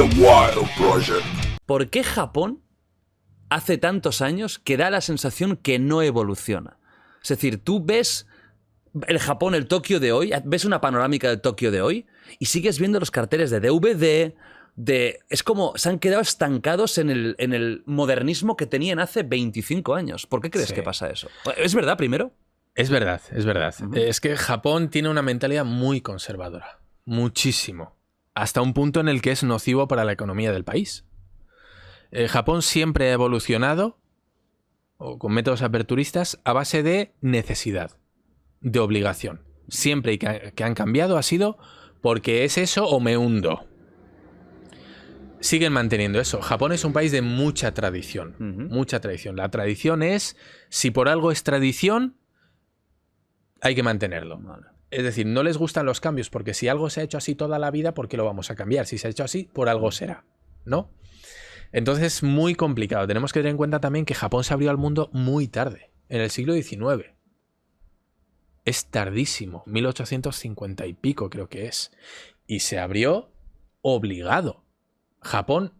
The Wild Project. ¿Por qué Japón hace tantos años que da la sensación que no evoluciona? Es decir, tú ves el Japón, el Tokio de hoy, ves una panorámica del Tokio de hoy y sigues viendo los carteles de DVD, es como se han quedado estancados en el modernismo que tenían hace 25 años. ¿Por qué crees que pasa eso? ¿Es verdad primero? Es verdad, es verdad. Es que Japón tiene una mentalidad muy conservadora. Muchísimo. Hasta un punto en el que es nocivo para la economía del país. Japón siempre ha evolucionado, o con métodos aperturistas, a base de necesidad, de obligación. Siempre que han cambiado ha sido porque es eso o me hundo. Siguen manteniendo eso. Japón es un país de mucha tradición. Mucha tradición. La tradición es, si por algo es tradición, hay que mantenerlo. Vale. Es decir, no les gustan los cambios, porque si algo se ha hecho así toda la vida, ¿por qué lo vamos a cambiar? Si se ha hecho así, por algo será, ¿no? Entonces es muy complicado. Tenemos que tener en cuenta también que Japón se abrió al mundo muy tarde, en el siglo XIX. Es tardísimo, 1850 y pico creo que es. Y se abrió obligado. Japón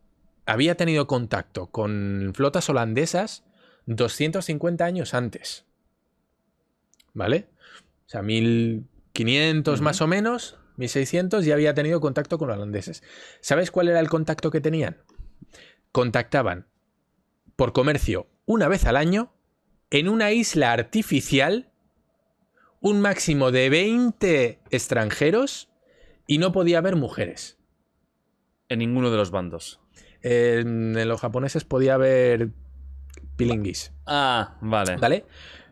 había tenido contacto con flotas holandesas 250 años antes. ¿Vale? O sea, 1500 más o menos, 1600, ya había tenido contacto con los holandeses. ¿Sabes cuál era el contacto que tenían? Contactaban por comercio una vez al año en una isla artificial, un máximo de 20 extranjeros y no podía haber mujeres. En ninguno de los bandos. En los japoneses podía haber pilinguis. Ah, vale. ¿Vale?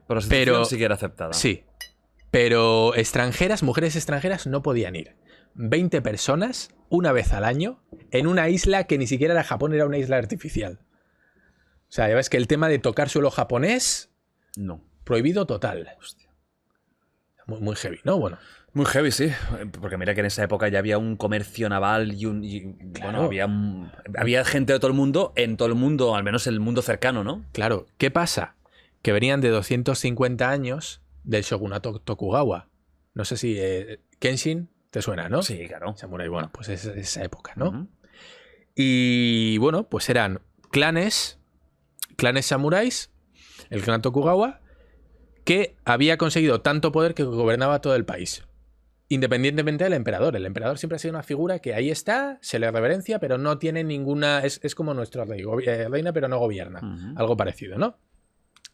Pero sí que era aceptada. Sí. Pero extranjeras, mujeres extranjeras no podían ir. 20 personas, una vez al año, en una isla que ni siquiera era Japón, era una isla artificial. O sea, ya ves que el tema de tocar suelo japonés, no. Prohibido total. Hostia. Muy, muy heavy, ¿no? Bueno. Muy heavy, sí. Porque mira que en esa época ya había un comercio naval Claro. Bueno, había gente de todo el mundo, en todo el mundo, al menos el mundo cercano, ¿no? Claro. ¿Qué pasa? Que venían de 250 años del shogunato Tokugawa. No sé si Kenshin te suena, ¿no? Sí, claro. Samurai, bueno, pues es esa época, ¿no? Y bueno, pues eran clanes samuráis, el clan Tokugawa, que había conseguido tanto poder que gobernaba todo el país, independientemente del emperador. El emperador siempre ha sido una figura que ahí está, se le reverencia, pero no tiene ninguna... Es como nuestro rey, reina pero no gobierna. Algo parecido, ¿no?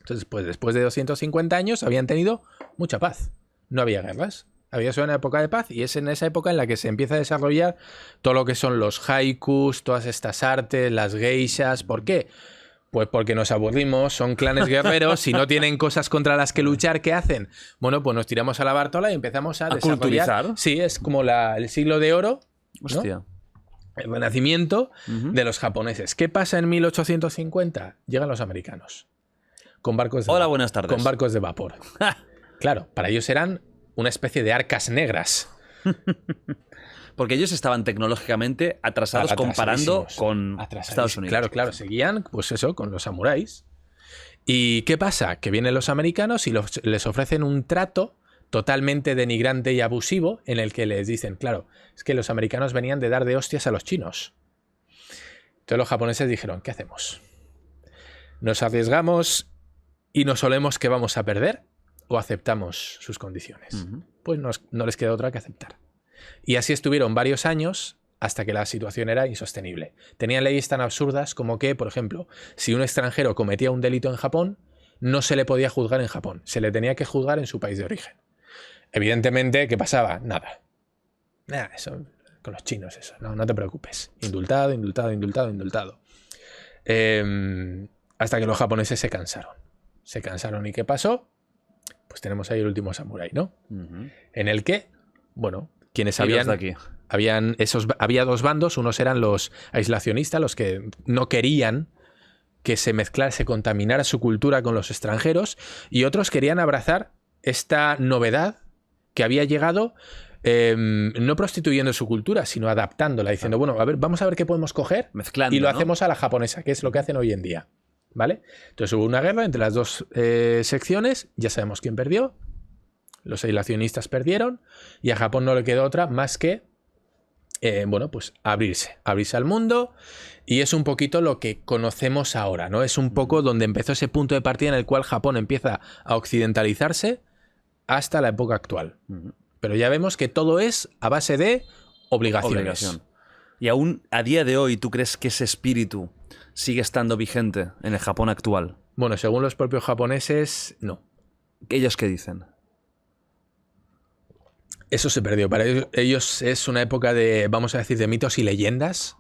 Entonces, pues después de 250 años habían tenido mucha paz. No había guerras. Había sido una época de paz y es en esa época en la que se empieza a desarrollar todo lo que son los haikus, todas estas artes, las geishas. ¿Por qué? Pues porque nos aburrimos, son clanes guerreros y no tienen cosas contra las que luchar. ¿Qué hacen? Bueno, pues nos tiramos a la Bartola y empezamos a desarrollar... culturizar. Sí, es como el siglo de oro, ¿no? Hostia. El renacimiento de los japoneses. ¿Qué pasa en 1850? Llegan los americanos. Con barcos de Hola, buenas tardes. Con barcos de vapor. Claro, para ellos eran una especie de arcas negras. Porque ellos estaban tecnológicamente atrasados comparando con Estados Unidos. Claro, seguían, pues eso, con los samuráis. ¿Y qué pasa? Que vienen los americanos y les ofrecen un trato totalmente denigrante y abusivo en el que les dicen, claro, es que los americanos venían de dar de hostias a los chinos. Entonces los japoneses dijeron, ¿qué hacemos? ¿Nos arriesgamos y nos solemos que vamos a perder o aceptamos sus condiciones? Pues no les queda otra que aceptar. Y así estuvieron varios años hasta que la situación era insostenible. Tenían leyes tan absurdas como que, por ejemplo, si un extranjero cometía un delito en Japón, no se le podía juzgar en Japón, se le tenía que juzgar en su país de origen. Evidentemente, ¿qué pasaba? Nada. Eso, con los chinos eso, no te preocupes. Indultado. Hasta que los japoneses se cansaron. ¿Y qué pasó? Pues tenemos ahí el último samurái, ¿no? En el que, bueno, quienes había dos bandos. Unos eran los aislacionistas, los que no querían que se mezclara, se contaminara su cultura con los extranjeros, y otros querían abrazar esta novedad que había llegado, no prostituyendo su cultura, sino adaptándola, diciendo, bueno, a ver, vamos a ver qué podemos coger mezclando, y lo ¿no? hacemos a la japonesa, que es lo que hacen hoy en día, ¿vale? Entonces hubo una guerra entre las dos secciones, ya sabemos quién perdió, los aislacionistas perdieron, y a Japón no le quedó otra más que bueno, pues abrirse al mundo, y es un poquito lo que conocemos ahora, ¿no? Es un poco donde empezó ese punto de partida en el cual Japón empieza a occidentalizarse hasta la época actual. Pero ya vemos que todo es a base de obligaciones. Y aún a día de hoy, ¿tú crees que ese espíritu sigue estando vigente en el Japón actual? Bueno, según los propios japoneses, no. ¿Ellos qué dicen? Eso se perdió. Para ellos es una época de, vamos a decir, de mitos y leyendas.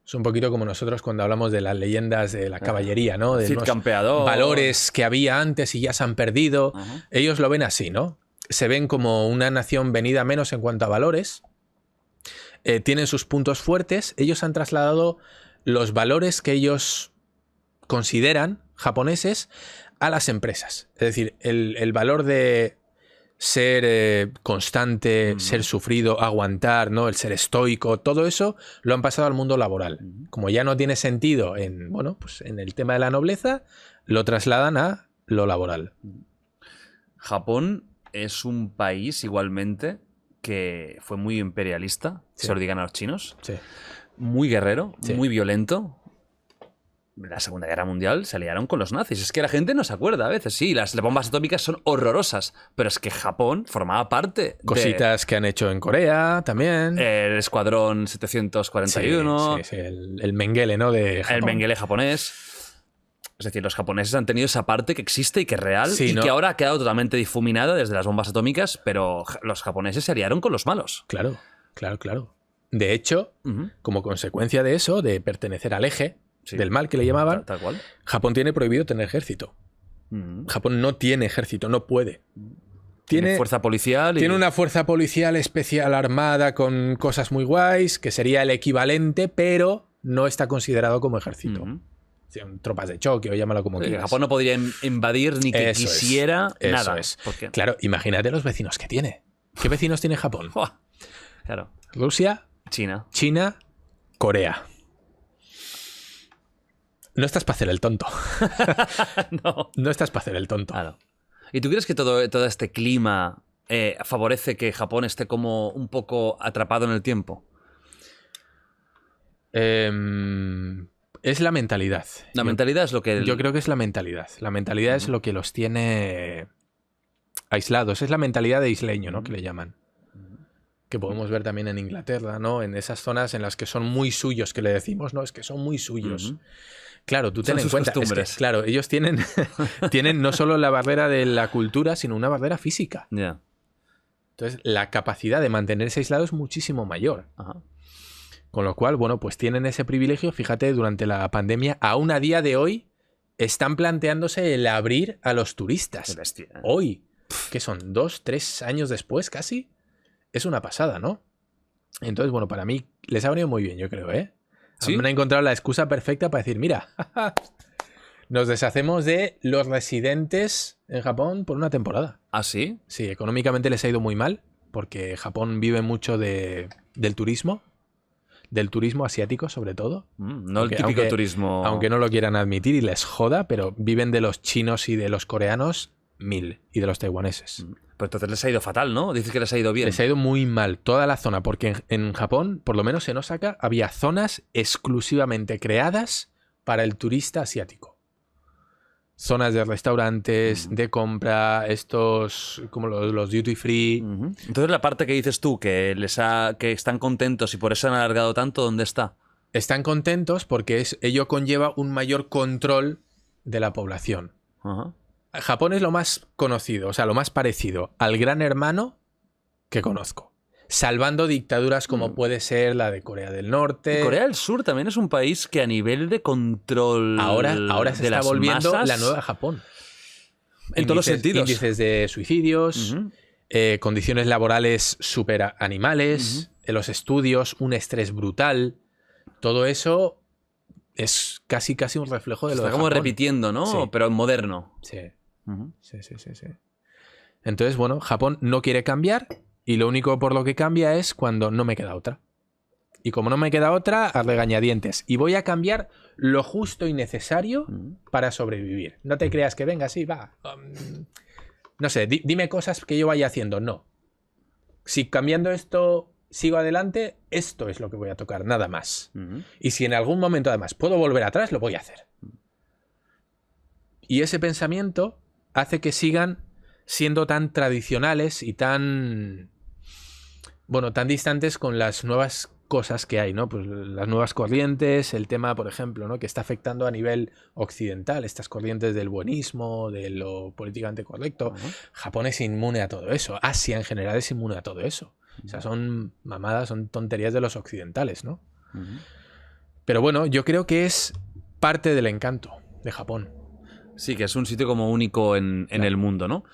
Es un poquito como nosotros cuando hablamos de las leyendas de la caballería, ¿no? De Cid Campeador. Valores que había antes y ya se han perdido. Ellos lo ven así, ¿no? Se ven como una nación venida menos en cuanto a valores. Tienen sus puntos fuertes. Ellos han trasladado los valores que ellos consideran japoneses a las empresas. Es decir, el valor de ser constante, ser sufrido, aguantar, ¿no? El ser estoico, todo eso lo han pasado al mundo laboral. Como ya no tiene sentido en, bueno, pues en el tema de la nobleza, lo trasladan a lo laboral. Japón es un país igualmente que fue muy imperialista, Sí. se lo digan a los chinos, Sí. muy guerrero, Sí. muy violento. La Segunda Guerra Mundial se aliaron con los nazis. Es que la gente no se acuerda a veces. Sí, las bombas atómicas son horrorosas, pero es que Japón formaba parte Cositas que han hecho en Corea también. el Escuadrón 741, Sí, el Mengele, ¿no? De Japón. el Mengele japonés. Es decir, los japoneses han tenido esa parte que existe y que es real Sí, y ¿no? que ahora ha quedado totalmente difuminada desde las bombas atómicas, pero los japoneses se aliaron con los malos. Claro, claro, claro. De hecho, como consecuencia de eso, de pertenecer al eje Sí. del mal que le llamaban, Tal cual. Japón tiene prohibido tener ejército. Japón no tiene ejército, no puede. Tiene fuerza policial. Tiene una fuerza policial especial armada con cosas muy guays, que sería el equivalente, pero no está considerado como ejército. Son tropas de choque o llámalo como quieras. Japón no podría invadir ni que Eso es, quisiera eso nada. es. ¿Por qué? Claro, imagínate los vecinos que tiene. ¿Qué vecinos tiene Japón? Buah. Claro. Rusia, China. China, Corea. No estás para hacer el tonto. No. No estás para hacer el tonto. Claro. ¿Y tú crees que todo este clima favorece que Japón esté como un poco atrapado en el tiempo? Es la mentalidad. La mentalidad es lo que... Yo creo que es la mentalidad. La mentalidad es lo que los tiene aislados. Es la mentalidad de isleño, ¿no? Que le llaman. Que podemos ver también en Inglaterra, ¿no? En esas zonas en las que son muy suyos, que le decimos, ¿no? Es que son muy suyos. Claro, tú ten en cuenta. Es que, claro, ellos tienen no solo la barrera de la cultura, sino una barrera física. Ya. Entonces, la capacidad de mantenerse aislado es muchísimo mayor. Ajá. Con lo cual, bueno, pues tienen ese privilegio. Fíjate, durante la pandemia, aún a día de hoy, están planteándose el abrir a los turistas. Qué bestia, ¿eh? Hoy, ¿qué son? 2, 3 años después casi. Es una pasada, ¿no? Entonces, bueno, para mí les ha venido muy bien, yo creo, ¿eh? ¿Sí? Han encontrado la excusa perfecta para decir, mira, nos deshacemos de los residentes en Japón por una temporada. ¿Ah, sí? Sí, económicamente les ha ido muy mal, porque Japón vive mucho del turismo asiático sobre todo. No el típico turismo... Aunque no lo quieran admitir y les joda, pero viven de los chinos y de los coreanos 1000 y de los taiwaneses. Pero entonces les ha ido fatal, ¿no? Dices que les ha ido bien. Les ha ido muy mal toda la zona, porque en Japón, por lo menos en Osaka, había zonas exclusivamente creadas para el turista asiático. Zonas de restaurantes, de compra, estos como los duty free. Entonces la parte que dices tú, que están contentos y por eso han alargado tanto, ¿dónde está? Están contentos porque ello conlleva un mayor control de la población. Ajá. Japón es lo más conocido, o sea, lo más parecido al Gran Hermano que conozco. Salvando dictaduras como puede ser la de Corea del Norte. Corea del Sur también es un país que a nivel de control Ahora se de está las volviendo masas, la nueva Japón. En todos los sentidos. Índices de suicidios, condiciones laborales súper animales, en los estudios, un estrés brutal. Todo eso es casi un reflejo de lo está de como Japón. repitiendo, ¿no? Sí. Pero en moderno. Sí. Sí. Entonces, bueno, Japón no quiere cambiar y lo único por lo que cambia es cuando no me queda otra. Y como no me queda otra, a regañadientes. Y voy a cambiar lo justo y necesario para sobrevivir. No te creas que venga, sí, va. No sé, dime cosas que yo vaya haciendo. No. Si cambiando esto sigo adelante, esto es lo que voy a tocar, nada más. Y si en algún momento además puedo volver atrás, lo voy a hacer. Y ese pensamiento hace que sigan siendo tan tradicionales y tan, bueno, tan distantes con las nuevas cosas que hay, ¿no? Pues las nuevas corrientes, el tema, por ejemplo, ¿no? Que está afectando a nivel occidental, estas corrientes del buenismo, de lo políticamente correcto. Japón es inmune a todo eso. Asia en general es inmune a todo eso. O sea, son mamadas, son tonterías de los occidentales, ¿no? Pero bueno, yo creo que es parte del encanto de Japón. Sí, que es un sitio como único en el mundo, ¿no?